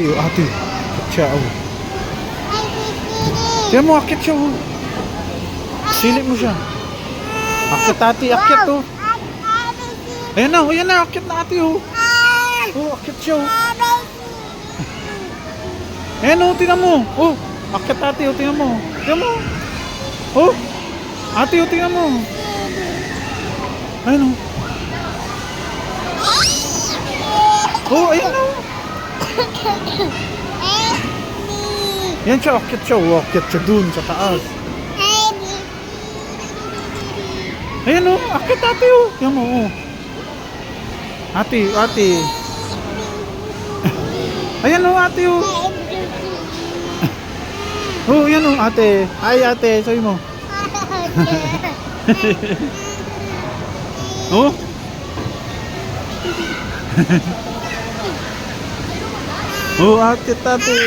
ate, oh, ate. Akit siya, oh. Tiyan mo, akit siya, oh. Silip mo siya. Akit ate, akit, oh. Ayan na, akit na ate, oh. Oh, akit siya, oh. Ayan, oh, tingnan mo. Oh, akit ate, oh, tingnan mo. Tingnan mo. Oh, ate, oh, tingnan mo. Ayan, oh. Oh, ayan, oh. Yan siya, akit siya, oh. Akit siya dun sa taas. Ayan, oh, akit ate, oh. Tingnan mo, oh. Ate. Ayan, oh, ate, oh. Oh, yan, oh, ate. Ay, ate, sabi mo. Oh. Oh, akit ate.